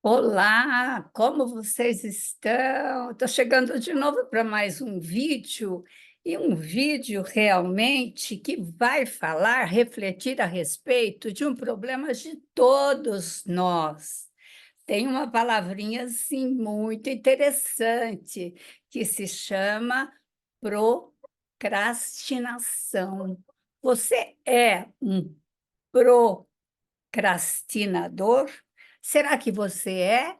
Olá, como vocês estão? Estou chegando de novo para mais um vídeo, e um vídeo realmente que vai falar, refletir a respeito de um problema de todos nós. Tem uma palavrinha assim muito interessante que se chama procrastinação. Você é um procrastinador? Será que você é?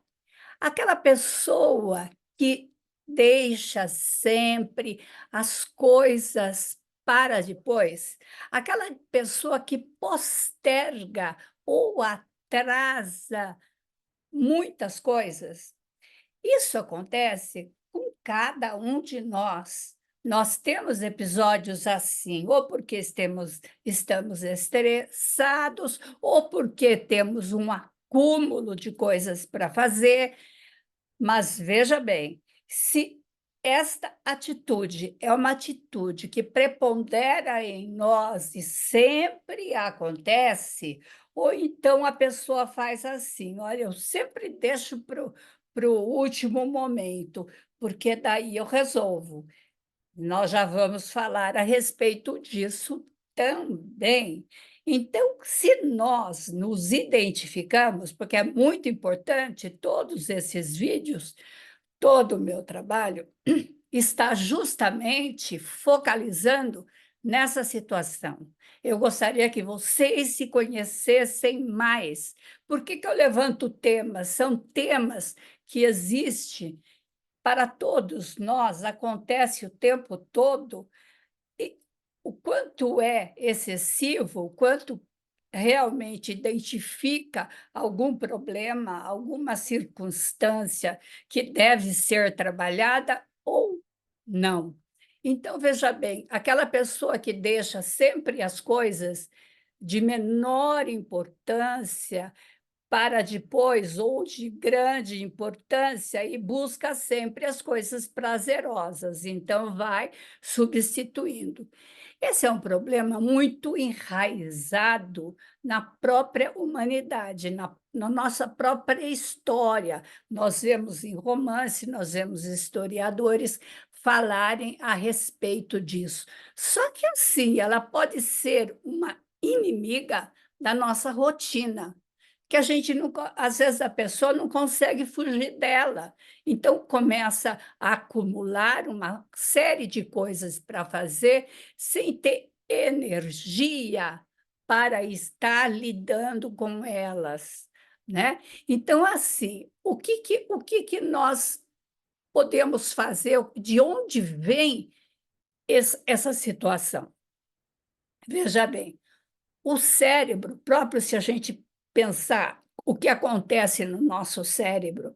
Aquela pessoa que deixa sempre as coisas para depois, aquela pessoa que posterga ou atrasa muitas coisas. Isso acontece com cada um de nós. Nós temos episódios assim, ou porque estamos estressados, ou porque temos um acúmulo de coisas para fazer. Mas veja bem, se esta atitude é uma atitude que prepondera em nós e sempre acontece, ou então a pessoa faz assim: olha, eu sempre deixo para o último momento, porque daí eu resolvo. Nós já vamos falar a respeito disso também. Então, se nós nos identificamos, porque é muito importante, todos esses vídeos, todo o meu trabalho está justamente focalizando nessa situação. Eu gostaria que vocês se conhecessem mais. Por que eu levanto temas? São temas que existem para todos nós, acontece o tempo todo, e o quanto é excessivo, o quanto realmente identifica algum problema, alguma circunstância que deve ser trabalhada ou não. Então, veja bem, aquela pessoa que deixa sempre as coisas de menor importância para depois ou de grande importância e busca sempre as coisas prazerosas, então vai substituindo. Esse é um problema muito enraizado na própria humanidade, na nossa própria história. Nós vemos em romance, nós vemos historiadores falarem a respeito disso. Só que assim, ela pode ser uma inimiga da nossa rotina, que a gente não, às vezes a pessoa não consegue fugir dela. Então começa a acumular uma série de coisas para fazer sem ter energia para estar lidando com elas, né? Então assim, o que nós podemos fazer? De onde vem essa situação? Veja bem, o cérebro próprio, se a gente pensar o que acontece no nosso cérebro,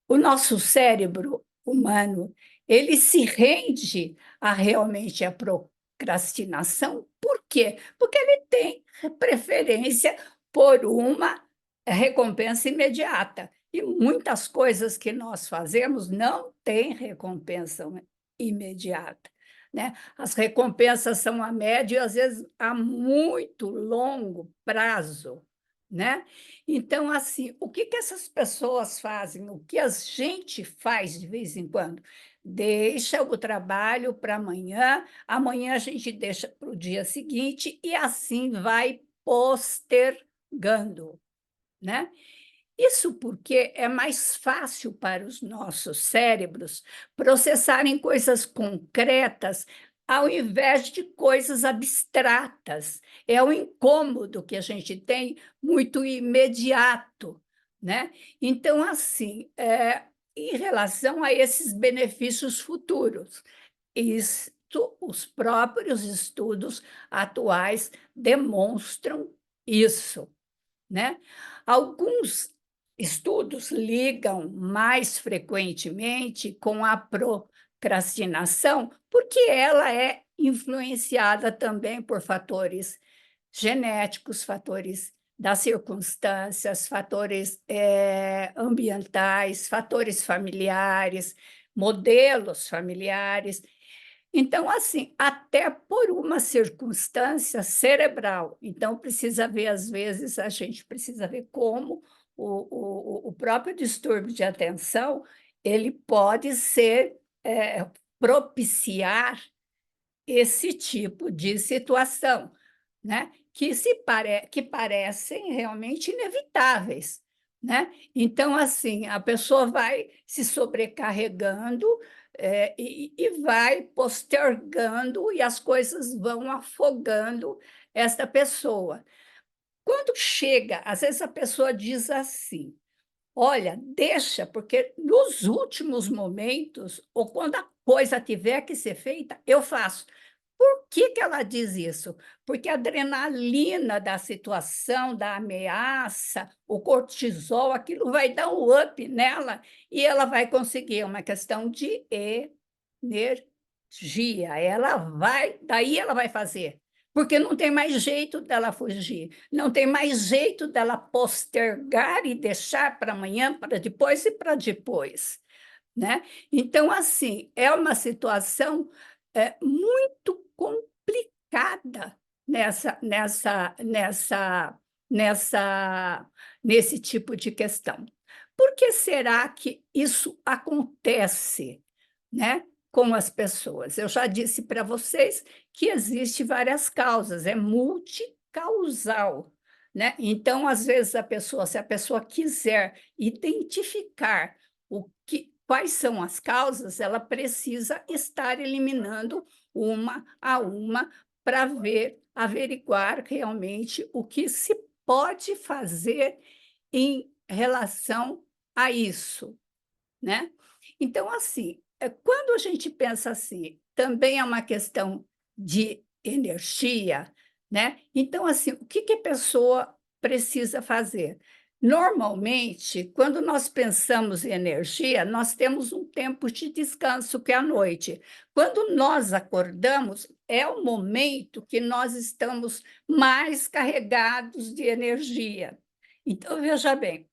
o nosso cérebro humano, ele se rende a realmente a procrastinação. Por quê? Porque ele tem preferência por uma recompensa imediata. E muitas coisas que nós fazemos não têm recompensa imediata, né? As recompensas são a médio e, às vezes, a muito longo prazo, né? Então, assim, o que essas pessoas fazem? O que a gente faz de vez em quando? Deixa o trabalho para amanhã, amanhã a gente deixa para o dia seguinte e assim vai postergando, né? Isso porque é mais fácil para os nossos cérebros processarem coisas concretas ao invés de coisas abstratas. É o incômodo que a gente tem muito imediato, né? Então, assim, em relação a esses benefícios futuros, isto, os próprios estudos atuais demonstram isso, né? Alguns estudos ligam mais frequentemente com a procrastinação, porque ela é influenciada também por fatores genéticos, fatores das circunstâncias, fatores ambientais, fatores familiares, modelos familiares. Então, assim, até por uma circunstância cerebral. Então, precisa ver, às vezes, a gente precisa ver como o próprio distúrbio de atenção, ele pode ser, propiciar esse tipo de situação, né, que parecem realmente inevitáveis, né. Então, assim, a pessoa vai se sobrecarregando, e vai postergando e as coisas vão afogando esta pessoa. Quando chega, às vezes a pessoa diz assim: "Olha, deixa, porque nos últimos momentos, ou quando a coisa tiver que ser feita, eu faço". Por que que ela diz isso? Porque a adrenalina da situação, da ameaça, o cortisol, aquilo vai dar um up nela e ela vai conseguir. É uma questão de energia. Daí ela vai fazer, porque não tem mais jeito dela fugir, não tem mais jeito dela postergar e deixar para amanhã, para depois e para depois, né. Então, assim, é uma situação, muito complicada nessa nesse tipo de questão. Por que será que isso acontece, né, com as pessoas? Eu já disse para vocês que existe várias causas, é multicausal, né. Então, às vezes, se a pessoa quiser identificar quais são as causas, ela precisa estar eliminando uma a uma para averiguar realmente o que se pode fazer em relação a isso, né. Então, assim, quando a gente pensa assim, também é uma questão de energia, né, então, assim, o que que a pessoa precisa fazer? Normalmente, quando nós pensamos em energia, nós temos um tempo de descanso, que é a noite. Quando nós acordamos, é o momento que nós estamos mais carregados de energia. Então, veja bem,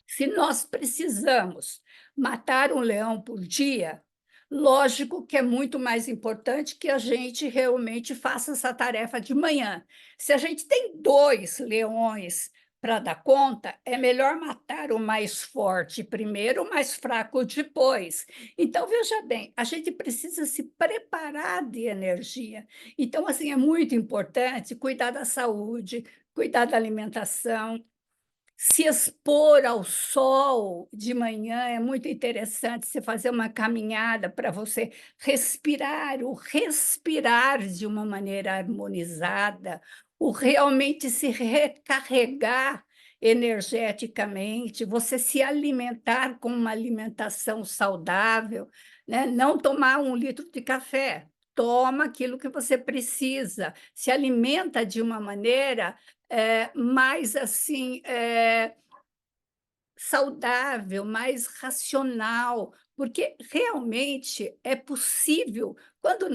se nós precisamos matar um leão por dia, lógico que é muito mais importante que a gente realmente faça essa tarefa de manhã. Se a gente tem 2 leões para dar conta, é melhor matar o mais forte primeiro, o mais fraco depois. Então, veja bem, a gente precisa se preparar de energia. Então, assim, é muito importante cuidar da saúde, cuidar da alimentação, se expor ao sol de manhã é muito interessante, você fazer uma caminhada para você o respirar de uma maneira harmonizada, o realmente se recarregar energeticamente, você se alimentar com uma alimentação saudável, né, não tomar 1 litro de café, toma aquilo que você precisa, se alimenta de uma maneira mais assim, saudável, mais racional, porque realmente é possível quando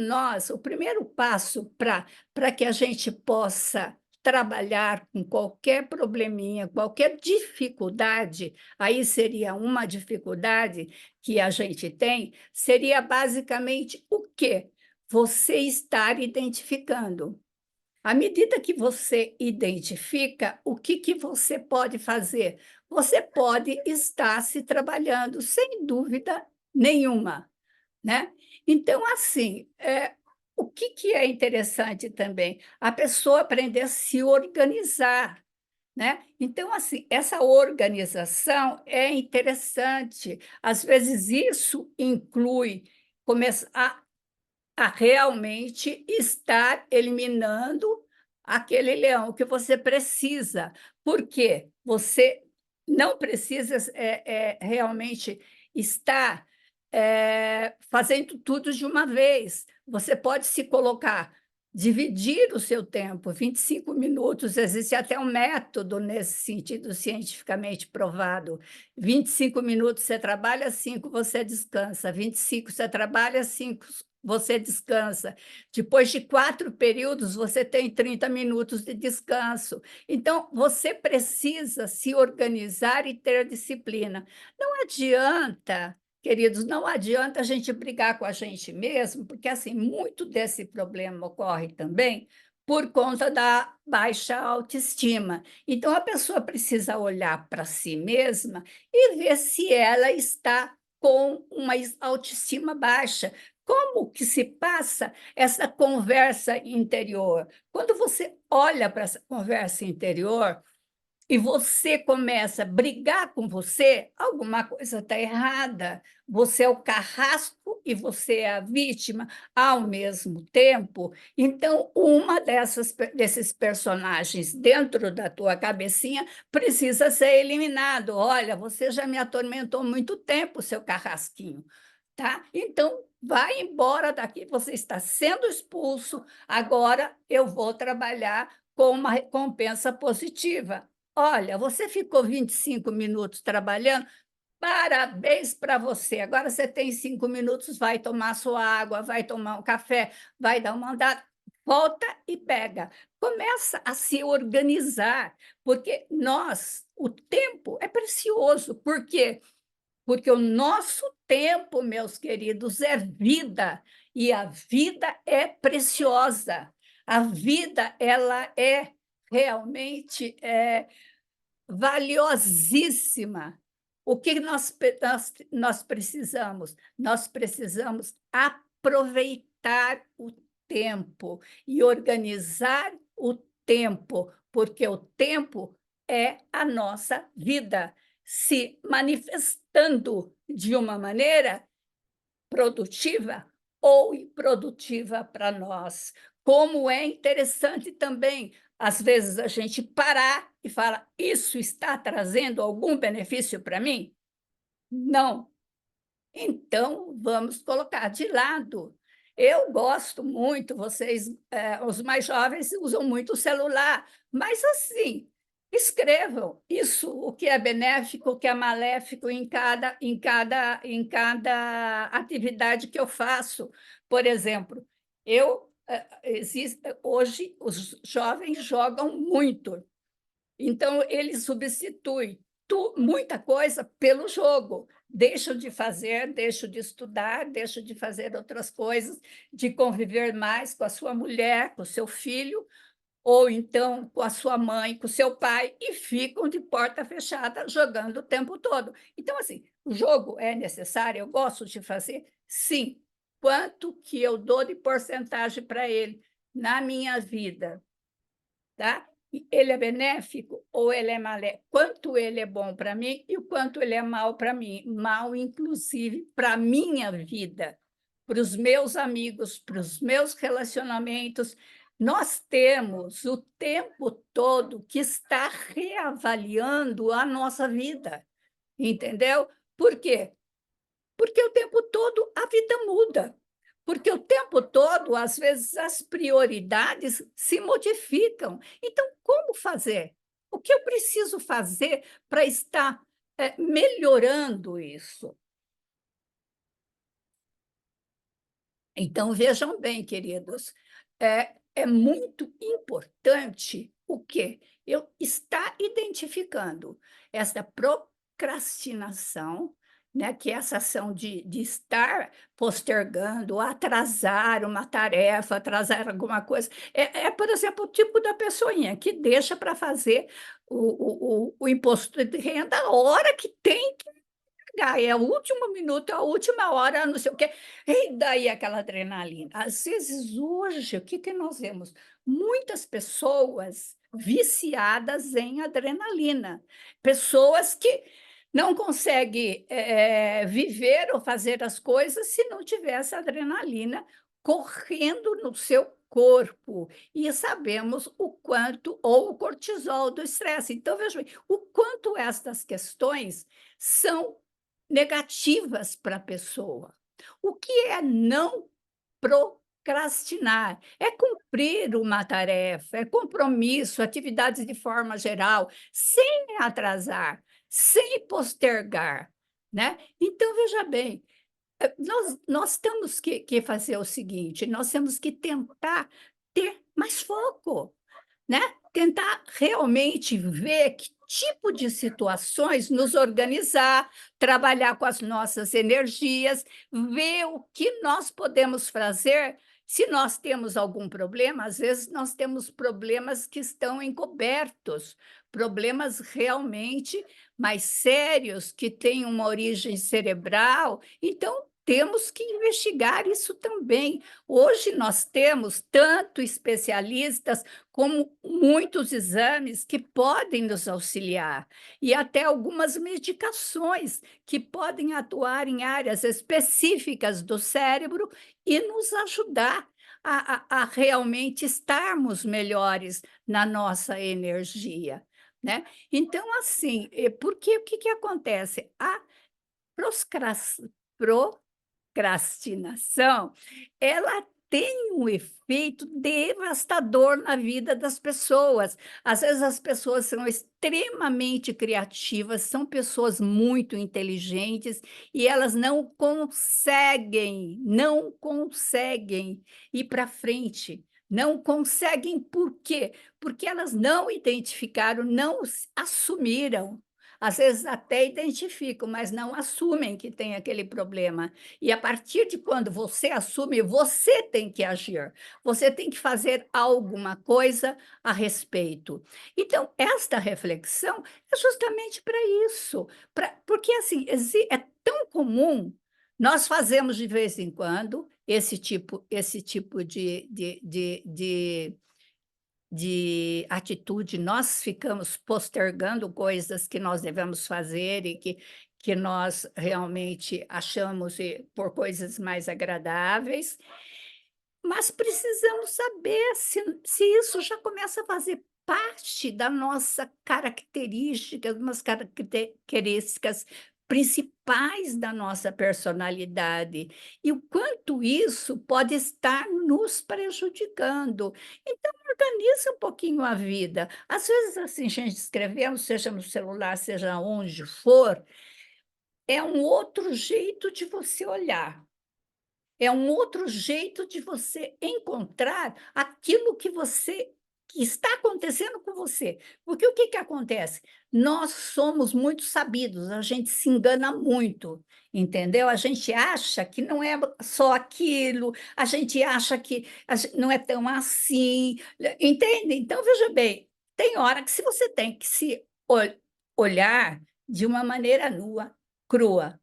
o primeiro passo para que a gente possa trabalhar com qualquer probleminha, qualquer dificuldade, aí seria uma dificuldade que a gente tem, seria basicamente o quê? Você estar identificando. À medida que você identifica, o que que você pode fazer? Você pode estar se trabalhando, sem dúvida nenhuma, né. Então, assim, o que que é interessante também? A pessoa aprender a se organizar, né. Então, assim, essa organização é interessante. Às vezes isso inclui começar a realmente estar eliminando aquele leão que você precisa, porque você não precisa, realmente estar, fazendo tudo de uma vez. Você pode se colocar, dividir o seu tempo, 25 minutos, existe até um método nesse sentido cientificamente provado. 25 minutos você trabalha, 5 você descansa, 25 você trabalha, 5 você descansa. Depois de 4 períodos, você tem 30 minutos de descanso. Então, você precisa se organizar e ter disciplina. Não adianta, queridos, não adianta a gente brigar com a gente mesmo, porque, assim, muito desse problema ocorre também por conta da baixa autoestima. Então, a pessoa precisa olhar para si mesma e ver se ela está com uma autoestima baixa. Como que se passa essa conversa interior? Quando você olha para essa conversa interior, e você começa a brigar com você, alguma coisa está errada. Você é o carrasco e você é a vítima ao mesmo tempo. Então, desses personagens dentro da tua cabecinha precisa ser eliminado. Olha, você já me atormentou muito tempo, seu carrasquinho, tá? Então, vai embora daqui, você está sendo expulso. Agora eu vou trabalhar com uma recompensa positiva. Olha, você ficou 25 minutos trabalhando, parabéns para você. Agora você tem 5 minutos, vai tomar sua água, vai tomar um café, vai dar uma andada, volta e pega. Começa a se organizar, porque o tempo é precioso. Por quê? Porque o nosso tempo, meus queridos, é vida, e a vida é preciosa. A vida, ela é realmente valiosíssima. O que nós precisamos? Nós precisamos aproveitar o tempo e organizar o tempo, porque o tempo é a nossa vida se manifestando de uma maneira produtiva ou improdutiva para nós. Como é interessante também, às vezes, a gente parar e falar: isso está trazendo algum benefício para mim? Não. Então, vamos colocar de lado. Eu gosto muito, os mais jovens usam muito o celular, mas assim, escrevam isso, o que é benéfico, o que é maléfico em cada atividade que eu faço. Por exemplo, hoje os jovens jogam muito, então, ele substitui muita coisa pelo jogo. Deixam de fazer, deixam de estudar, deixam de fazer outras coisas, de conviver mais com a sua mulher, com o seu filho, ou então com a sua mãe, com o seu pai, e ficam de porta fechada jogando o tempo todo. Então, assim, o jogo é necessário, eu gosto de fazer? Sim. Quanto que eu dou de porcentagem para ele na minha vida? Tá? Ele é benéfico ou ele é maléfico? Quanto ele é bom para mim e o quanto ele é mal para mim? Mal, inclusive, para a minha vida, para os meus amigos, para os meus relacionamentos. Nós temos o tempo todo que estar reavaliando a nossa vida, entendeu? Por quê? Porque o tempo todo a vida muda. Porque o tempo todo, às vezes, as prioridades se modificam. Então, como fazer? O que eu preciso fazer para estar melhorando isso? Então, vejam bem, queridos, é muito importante o quê? Eu estar identificando essa procrastinação, né, que é essa ação de estar postergando, atrasar uma tarefa, atrasar alguma coisa. Por exemplo, o tipo da pessoinha que deixa para fazer o imposto de renda a hora que tem pagar, é o último minuto, é a última hora, não sei o quê, e daí aquela adrenalina. Às vezes, hoje, o que que nós vemos? Muitas pessoas viciadas em adrenalina, pessoas que não conseguem, viver ou fazer as coisas se não tiver essa adrenalina correndo no seu corpo, e sabemos o quanto ou o cortisol do estresse. Então, veja bem, o quanto estas questões são negativas para a pessoa. O que é não procrastinar? É cumprir uma tarefa, é compromisso, atividades de forma geral, sem atrasar, sem postergar, né? Então, veja bem, nós temos que fazer o seguinte: nós temos que tentar ter mais foco, né? Tentar realmente ver que tipo de situações nos organizar, trabalhar com as nossas energias, ver o que nós podemos fazer Se nós temos algum problema, às vezes nós temos problemas que estão encobertos, problemas realmente mais sérios, que têm uma origem cerebral, então temos que investigar isso também. Hoje nós temos tanto especialistas como muitos exames que podem nos auxiliar, e até algumas medicações que podem atuar em áreas específicas do cérebro e nos ajudar a realmente estarmos melhores na nossa energia, né. Então, assim, porque o que que acontece? A proscras procrastinação, ela tem um efeito devastador na vida das pessoas. Às vezes as pessoas são extremamente criativas, são pessoas muito inteligentes e elas não conseguem ir para frente. Não conseguem, por quê? Porque elas não identificaram, não assumiram. Às vezes até identificam, mas não assumem que tem aquele problema. E a partir de quando você assume, você tem que agir, você tem que fazer alguma coisa a respeito. Então, esta reflexão é justamente para isso, porque assim, é tão comum, nós fazemos de vez em quando esse tipo de atitude, nós ficamos postergando coisas que nós devemos fazer e que nós realmente achamos por coisas mais agradáveis, mas precisamos saber se isso já começa a fazer parte da nossa característica, umas características principais da nossa personalidade, e o quanto isso pode estar nos prejudicando. Então, organize um pouquinho a vida. Às vezes, assim, gente, escrevendo, seja no celular, seja onde for, é um outro jeito de você olhar. É um outro jeito de você encontrar aquilo que está acontecendo com você. Porque o que que acontece? Nós somos muito sabidos, a gente se engana muito, entendeu? A gente acha que não é só aquilo, a gente acha que não é tão assim, entende? Então, veja bem, tem hora que se você tem que se olhar de uma maneira nua, crua,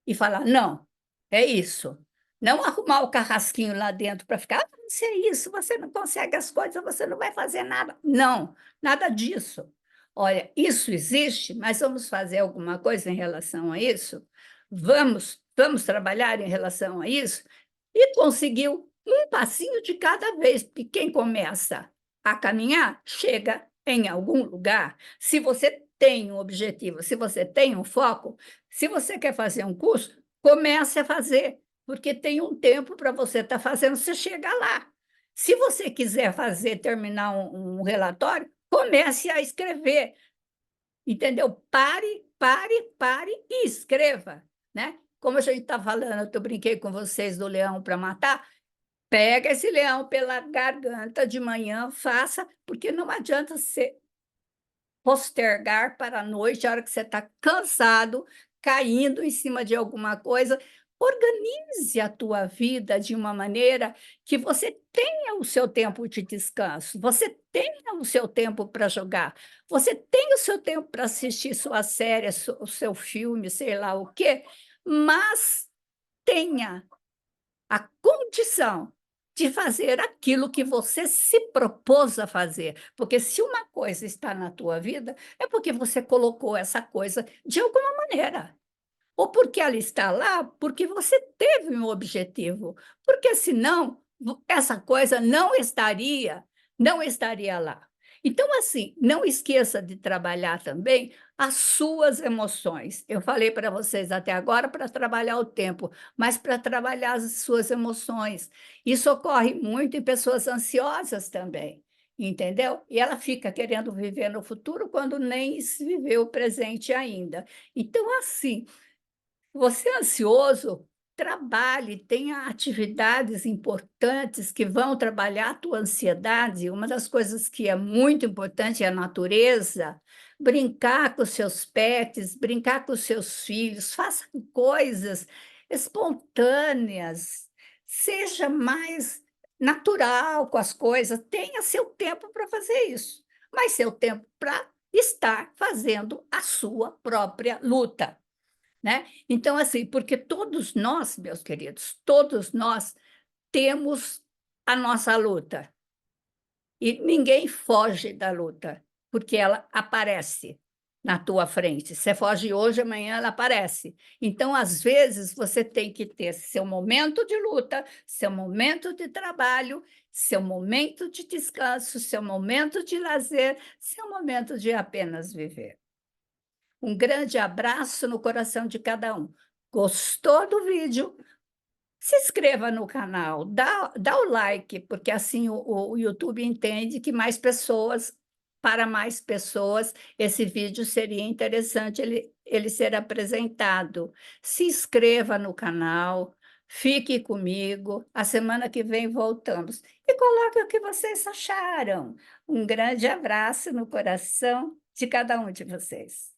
e falar: "Não, é isso". Não arrumar o carrasquinho lá dentro para ficar: "Ah, você é isso, você não consegue as coisas, você não vai fazer nada". Não, nada disso. Olha, isso existe, mas vamos fazer alguma coisa em relação a isso? Vamos trabalhar em relação a isso? E conseguiu um passinho de cada vez, porque quem começa a caminhar, chega em algum lugar. Se você tem um objetivo, se você tem um foco, se você quer fazer um curso, comece a fazer, porque tem um tempo para você estar fazendo, você chega lá. Se você quiser terminar um relatório, comece a escrever, entendeu? Pare, pare, pare e escreva, né? Como a gente está falando, eu brinquei com vocês do leão para matar, pega esse leão pela garganta de manhã, faça, porque não adianta você postergar para a noite, a hora que você está cansado, caindo em cima de alguma coisa. Organize a tua vida de uma maneira que você tenha o seu tempo de descanso, você tenha o seu tempo para jogar, você tenha o seu tempo para assistir sua série, o seu filme, sei lá o quê, mas tenha a condição de fazer aquilo que você se propôs a fazer, porque se uma coisa está na tua vida, é porque você colocou essa coisa de alguma maneira, ou porque ela está lá, porque você teve um objetivo, porque senão essa coisa não estaria lá. Então, assim, não esqueça de trabalhar também as suas emoções. Eu falei para vocês até agora para trabalhar o tempo, mas para trabalhar as suas emoções. Isso ocorre muito em pessoas ansiosas também, entendeu? E ela fica querendo viver no futuro quando nem se viveu o presente ainda. Então, assim, você é ansioso, trabalhe, tenha atividades importantes que vão trabalhar a tua ansiedade. Uma das coisas que é muito importante é a natureza. Brincar com os seus pets, brincar com os seus filhos, faça coisas espontâneas, seja mais natural com as coisas, tenha seu tempo para fazer isso, mas seu tempo para estar fazendo a sua própria luta, né. Então, assim, porque todos nós, meus queridos, todos nós temos a nossa luta. E ninguém foge da luta, porque ela aparece na tua frente. Você foge hoje, amanhã ela aparece. Então, às vezes, você tem que ter seu momento de luta, seu momento de trabalho, seu momento de descanso, seu momento de lazer, seu momento de apenas viver. Um grande abraço no coração de cada um. Gostou do vídeo? Se inscreva no canal, dá o like, porque assim o YouTube entende que mais pessoas para mais pessoas, esse vídeo seria interessante ele ser apresentado. Se inscreva no canal, fique comigo, a semana que vem voltamos. E coloque o que vocês acharam. Um grande abraço no coração de cada um de vocês.